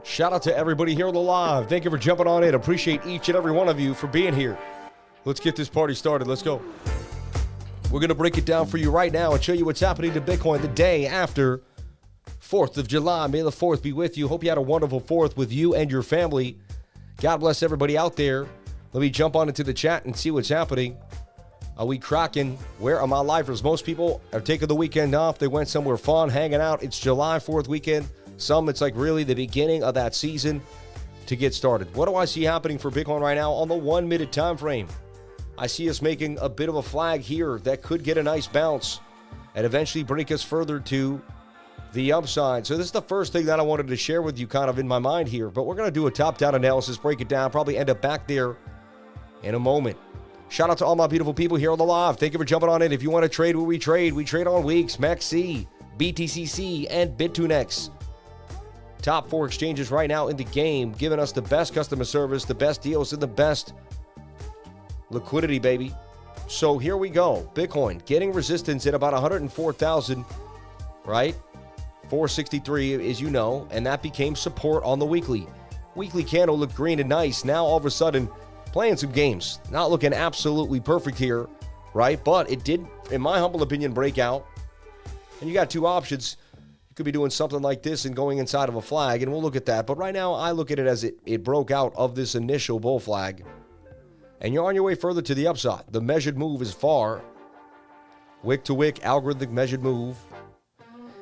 Shout out to everybody here on the live. Thank you for jumping on in. Appreciate each and every one of you for being here. Let's get this party started. Let's go. We're going to break it down for you right now and show you what's happening to Bitcoin the day after 4th of July. May the 4th be with you. Hope you had a wonderful 4th with you and your family. God bless everybody out there. Let me jump on into the chat and see what's happening. Are we cracking? Where are my lifers? Most people are taking the weekend off. They went somewhere fun, hanging out. It's July 4th weekend. Some, it's like really the beginning of that season to get started. What do I see happening for Bitcoin right now on the 1 minute time frame? I see us making a bit of a flag here that could get a nice bounce and eventually break us further to the upside. So this is the first thing that I wanted to share with you kind of in my mind here, but we're going to do a top-down analysis, break it down, probably end up back there in a moment. Shout out to all my beautiful people here on the live. Thank you for jumping on in. If you want to trade where we trade on Weeks, MEXC, BTCC, and Bit2Nex. Top 4 exchanges right now in the game, giving us the best customer service, the best deals, and the best liquidity, baby. So here we go. Bitcoin getting resistance at about 104,000, right? 463, as you know, and that became support on the weekly. Weekly candle looked green and nice. Now all of a sudden, playing some games. Not looking absolutely perfect here, right? But it did, in my humble opinion, break out. And you got two options. You could be doing something like this and going inside of a flag, and we'll look at that. But right now, I look at it as it broke out of this initial bull flag. And you're on your way further to the upside. The measured move is far. Wick to wick, algorithmic measured move.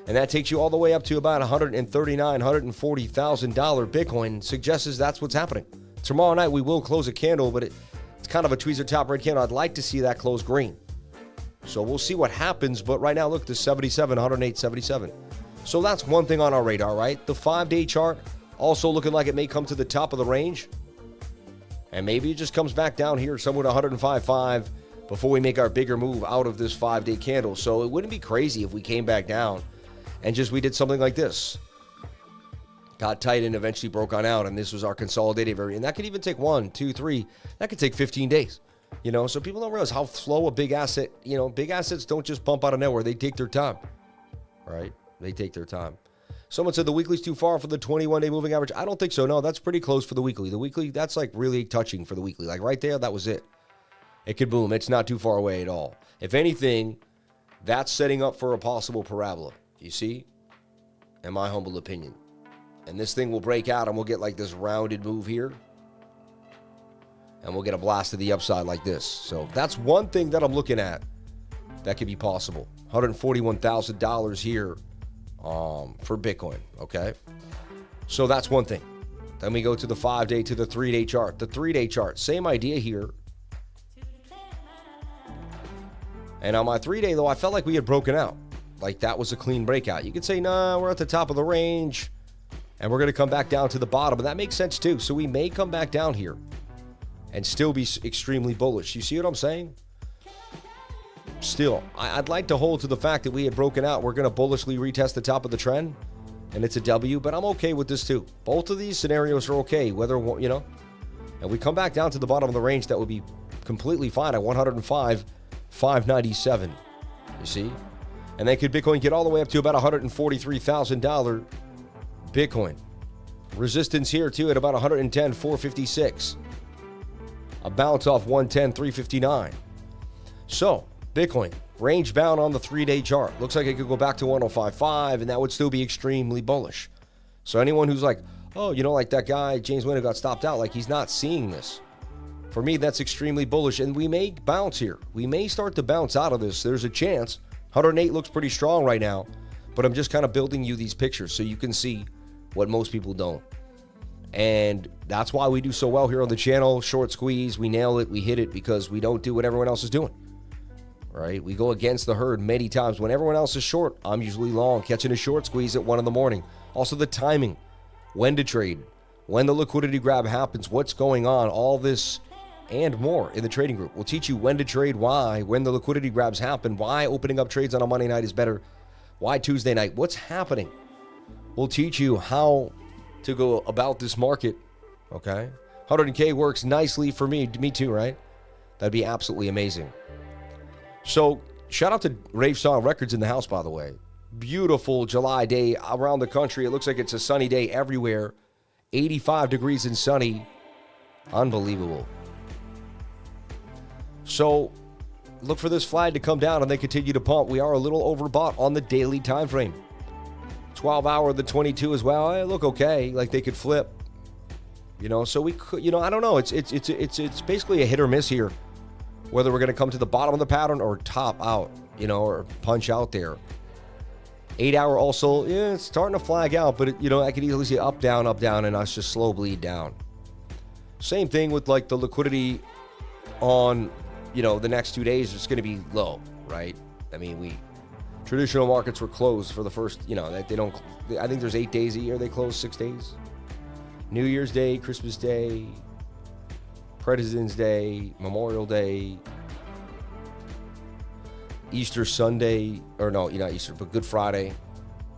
And that takes you all the way up to about $139,000, $140,000 Bitcoin. Suggests that's what's happening. Tomorrow night, we will close a candle, but it's kind of a tweezer top red candle. I'd like to see that close green. So we'll see what happens. But right now, look, the 77, 108.77. So that's one thing on our radar, right? The 5-day chart also looking like it may come to the top of the range. And maybe it just comes back down here somewhere to 105.5 before we make our bigger move out of this 5-day candle. So it wouldn't be crazy if we came back down and we did something like this. Got tight and eventually broke on out, and this was our consolidated area. And that could even take 1, 2, 3. That could take 15 days. You know, so people don't realize how slow a big asset, big assets don't just bump out of nowhere. They take their time, right? They take their time. Someone said the weekly's too far for the 21-day moving average. I don't think so. No, that's pretty close for the weekly. The weekly, that's like really touching for the weekly. Like right there, that was it. It could boom. It's not too far away at all. If anything, that's setting up for a possible parabola. You see? In my humble opinion. And this thing will break out and we'll get like this rounded move here. And we'll get a blast to the upside like this. So that's one thing that I'm looking at that could be possible. $141,000 here for Bitcoin, okay? So that's one thing. Then we go to the 5-day to the 3-day chart. The 3-day chart, same idea here. And on my 3-day, though, I felt like we had broken out. Like that was a clean breakout. You could say, nah, we're at the top of the range. And we're going to come back down to the bottom. And that makes sense, too. So we may come back down here and still be extremely bullish. You see what I'm saying? Still, I'd like to hold to the fact that we had broken out. We're going to bullishly retest the top of the trend. And it's a W. But I'm okay with this, too. Both of these scenarios are okay. Whether, and we come back down to the bottom of the range, that would be completely fine at 105,597. You see? And then could Bitcoin get all the way up to about $143,000 Bitcoin. Resistance here too at about 110,456. A bounce off 110,359. So Bitcoin range bound on the 3-day chart. Looks like it could go back to 105.5 and that would still be extremely bullish. So anyone who's like, oh, like that guy James Wynn who got stopped out, like he's not seeing this. For me, that's extremely bullish, and we may bounce here. We may start to bounce out of this. There's a chance. 108 looks pretty strong right now, but I'm just kind of building you these pictures so you can see what most people don't. And that's why we do so well here on the channel. Short squeeze, we nail it, we hit it, because we don't do what everyone else is doing. Right? We go against the herd many times. When everyone else is short, I'm usually long, catching a short squeeze at 1 in the morning. Also the timing, when to trade, when the liquidity grab happens, what's going on, all this and more in the trading group. We'll teach you when to trade, why, when the liquidity grabs happen, why opening up trades on a Monday night is better, why Tuesday night, what's happening. We'll teach you how to go about this market, okay? 100K works nicely for me too, right? That'd be absolutely amazing. So Shout out to Rave Song Records in the house, by the way. Beautiful July day around the country. It looks like it's a sunny day everywhere. 85 degrees and sunny. Unbelievable. So look for this flag to come down and they continue to pump. We are a little overbought on the daily time frame. 12 hour, the 22 as well. They look okay. Like they could flip. You know, so we could, you know, I don't know. It's basically a hit or miss here. Whether we're going to come to the bottom of the pattern or top out, you know, or punch out there. 8 hour also, yeah, it's starting to flag out, but, I could easily see up, down, and us just slow bleed down. Same thing with, like, the liquidity on, the next 2 days is going to be low, right? I mean, traditional markets were closed for the first, I think there's 8 days a year they close, 6 days. New Year's Day, Christmas Day, President's Day, Memorial Day, Easter Sunday, or no, not Easter, but Good Friday.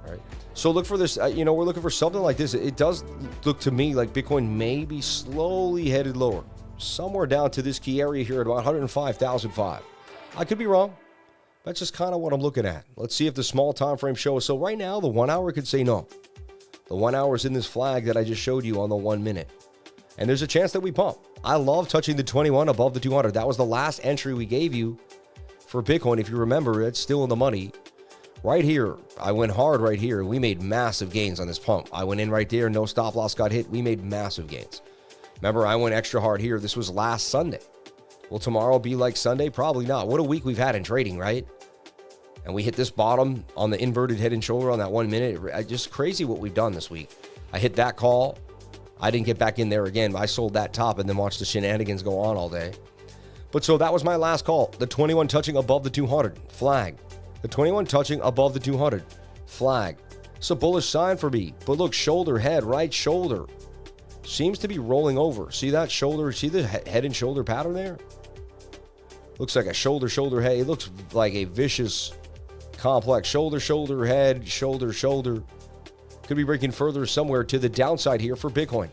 All right. So look for this, we're looking for something like this. It does look to me like Bitcoin may be slowly headed lower, somewhere down to this key area here at about 105,005. I could be wrong. That's just kind of what I'm looking at. Let's see if the small time frame shows. So right now, the 1 hour could say no. The 1 hour is in this flag that I just showed you on the 1 minute. And there's a chance that we pump. I love touching the 21 above the 200. That was the last entry we gave you for Bitcoin. If you remember, it's still in the money. Right here, I went hard right here. We made massive gains on this pump. I went in right there. No stop loss got hit. We made massive gains. Remember, I went extra hard here. This was last Sunday. Will tomorrow be like Sunday? Probably not. What a week we've had in trading, right? And we hit this bottom on the inverted head and shoulder on that 1 minute. Just crazy what we've done this week. I hit that call. I didn't get back in there again. I sold that top and then watched the shenanigans go on all day. But so that was my last call. The 21 touching above the 200. Flag. The 21 touching above the 200. Flag. It's a bullish sign for me. But look, shoulder, head, right shoulder. Seems to be rolling over. See that shoulder? See the head and shoulder pattern there? Looks like a shoulder, head. It looks like a vicious complex. Shoulder, head, shoulder. Could be breaking further somewhere to the downside here for Bitcoin.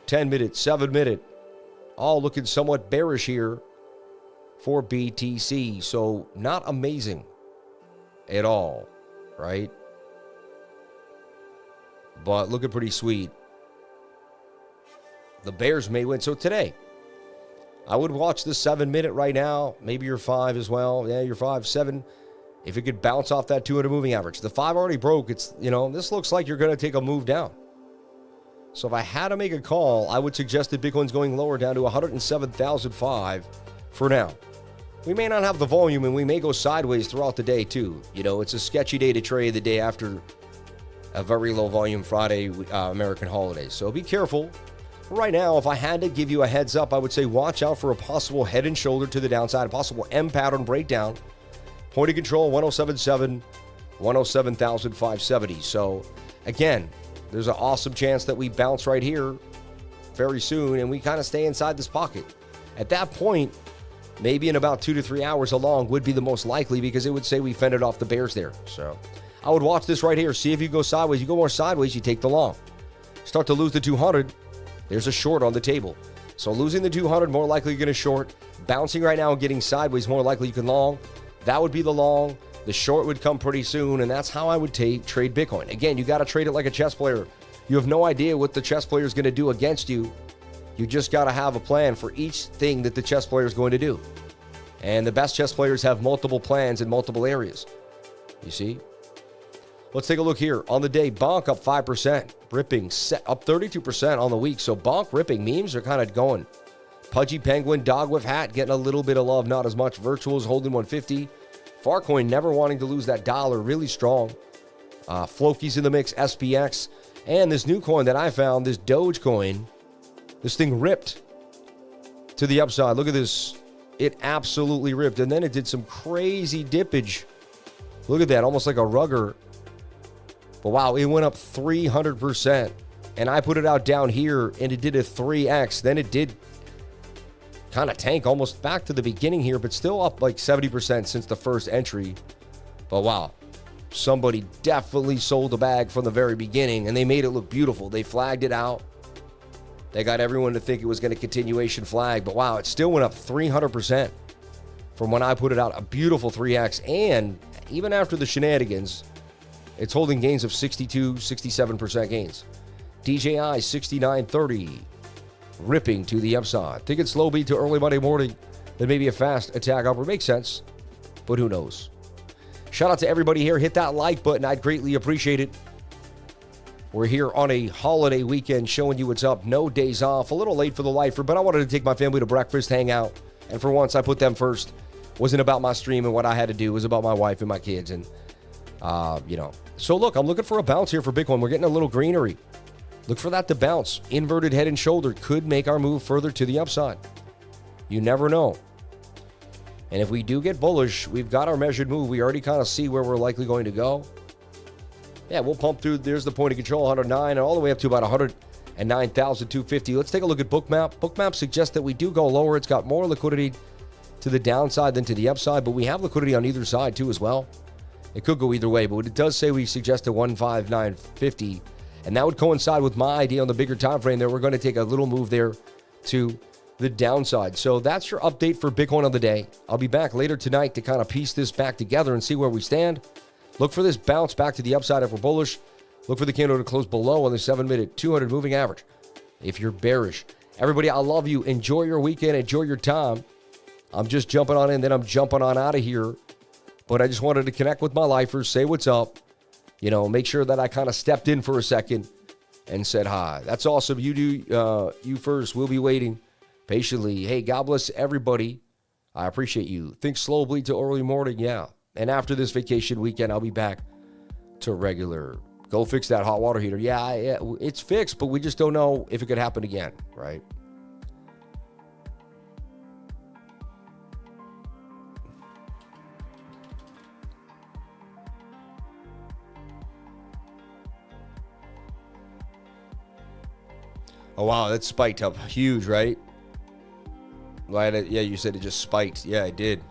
10 minute, 7 minute. All looking somewhat bearish here for BTC. So not amazing at all, right? But looking pretty sweet. The bears may win. So today, I would watch the 7 minute right now. Maybe your 5 as well. Yeah, your 5, 7. If it could bounce off that 200 moving average. The 5 already broke. It's, this looks like you're going to take a move down. So if I had to make a call, I would suggest that Bitcoin's going lower down to 107,005 for now. We may not have the volume and we may go sideways throughout the day too. It's a sketchy day to trade the day after a very low volume Friday American holiday. So be careful. Right now, if I had to give you a heads up, I would say watch out for a possible head and shoulder to the downside, a possible M pattern breakdown. Point of control, 107.7, 107,570. So, again, there's an awesome chance that we bounce right here very soon and we kind of stay inside this pocket. At that point, maybe in about 2 to 3 hours along would be the most likely because it would say we fended off the bears there. So, I would watch this right here. See if you go sideways. You go more sideways, you take the long. Start to lose the 200. There's a short on the table. So, losing the 200, more likely you're going to short. Bouncing right now and getting sideways, more likely you can long. That would be the long. The short would come pretty soon, and that's how I would trade Bitcoin. Again, you got to trade it like a chess player. You have no idea what the chess player is going to do against you. You just got to have a plan for each thing that the chess player is going to do. And the best chess players have multiple plans in multiple areas. You see? Let's take a look here. On the day, Bonk up 5%. Ripping up 32% on the week. So Bonk ripping. Memes are kind of going. Pudgy Penguin, Dog with Hat getting a little bit of love, not as much. Virtuals holding 150. Farcoin never wanting to lose that dollar, really strong. Floki's in the mix, SPX. And this new coin that I found, this Dogecoin, this thing ripped to the upside. Look at this. It absolutely ripped. And then it did some crazy dippage. Look at that, almost like a rugger. But wow, it went up 300%. And I put it out down here, and it did a 3x. Then it did kind of tank almost back to the beginning here, but still up like 70% since the first entry. But wow, somebody definitely sold the bag from the very beginning, and they made it look beautiful. They flagged it out. They got everyone to think it was going to continuation flag, but wow, it still went up 300%. from when I put it out, a beautiful 3X. And even after the shenanigans, it's holding gains of 62, 67% gains. DJI 69.30, ripping to the upside. Think it's slow beat to early Monday morning, then maybe a fast attack upward. Makes sense, but who knows? Shout out to everybody here. Hit that like button. I'd greatly appreciate it. We're here on a holiday weekend showing you what's up. No days off. A little late for the lifer, but I wanted to take my family to breakfast, hang out. And for once, I put them first. Wasn't about my stream and what I had to do. It was about my wife and my kids. And, So look, I'm looking for a bounce here for Bitcoin. We're getting a little greenery. Look for that to bounce. Inverted head and shoulder could make our move further to the upside. You never know. And if we do get bullish, we've got our measured move. We already kind of see where we're likely going to go. Yeah, we'll pump through. There's the point of control, 109, and all the way up to about 109,250. Let's take a look at BOOKMAP. BOOKMAP suggests that we do go lower. It's got more liquidity to the downside than to the upside, but we have liquidity on either side too as well. It could go either way, but it does say we suggest a 159.50, and that would coincide with my idea on the bigger time frame that we're going to take a little move there to the downside. So that's your update for Bitcoin on the day. I'll be back later tonight to kind of piece this back together and see where we stand. Look for this bounce back to the upside if we're bullish. Look for the candle to close below on the 7-minute 200 moving average if you're bearish. Everybody, I love you. Enjoy your weekend. Enjoy your time. I'm just jumping on in, then I'm jumping on out of here. But I just wanted to connect with my lifers, say what's up, make sure that I kind of stepped in for a second and said hi. That's awesome. You do you first. We'll be waiting patiently. Hey, God bless everybody. I appreciate you. Think slow, bleed to early morning. Yeah. And after this vacation weekend, I'll be back to regular. Go fix that hot water heater. Yeah, it's fixed, but we just don't know if it could happen again, right? Oh, wow, that spiked up huge, right? Yeah, you said it just spiked. Yeah, it did.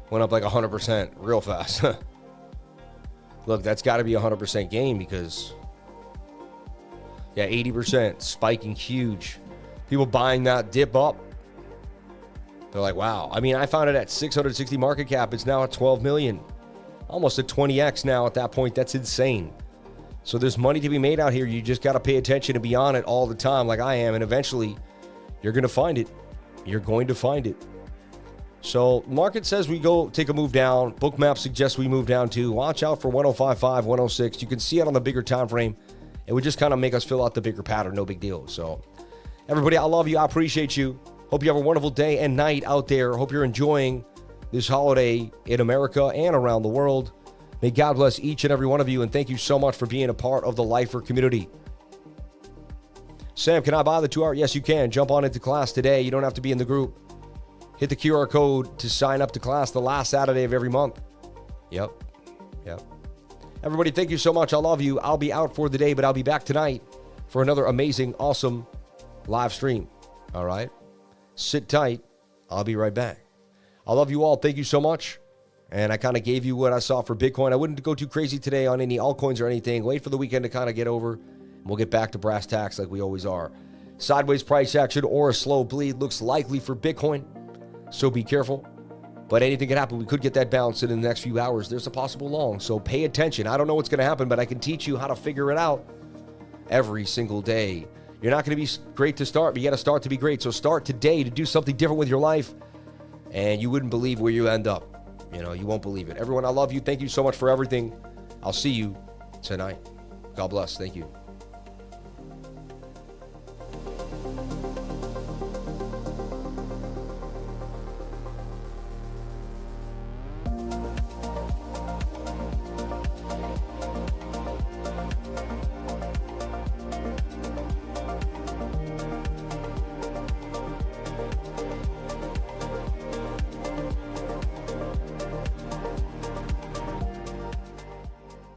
Went up like 100% real fast. Look, that's got to be 100% gain because, 80% spiking huge. People buying that dip up. They're like, wow. I mean, I found it at 660 market cap. It's now at 12 million. Almost a 20x now at that point. That's insane. So there's money to be made out here. You just got to pay attention and be on it all the time like I am. And eventually, you're going to find it. You're going to find it. So market says we go take a move down. BOOKMAP suggests we move down too. Watch out for 105.5, 106. You can see it on the bigger time frame. It would just kind of make us fill out the bigger pattern. No big deal. So everybody, I love you. I appreciate you. Hope you have a wonderful day and night out there. Hope you're enjoying this holiday in America and around the world. May God bless each and every one of you, and thank you so much for being a part of the Lifer community. Sam, can I buy the 2 hour? Yes, you can. Jump on into class today. You don't have to be in the group. Hit the QR code to sign up to class the last Saturday of every month. Yep. Everybody, thank you so much. I love you. I'll be out for the day, but I'll be back tonight for another amazing, awesome live stream. All right? Sit tight. I'll be right back. I love you all. Thank you so much. And I kind of gave you what I saw for Bitcoin. I wouldn't go too crazy today on any altcoins or anything. Wait for the weekend to kind of get over. And we'll get back to brass tacks like we always are. Sideways price action or a slow bleed looks likely for Bitcoin. So be careful. But anything can happen. We could get that bounce in the next few hours. There's a possible long. So pay attention. I don't know what's going to happen, but I can teach you how to figure it out every single day. You're not going to be great to start, but you got to start to be great. So start today to do something different with your life. And you wouldn't believe where you end up. You won't believe it. Everyone, I love you. Thank you so much for everything. I'll see you tonight. God bless. Thank you.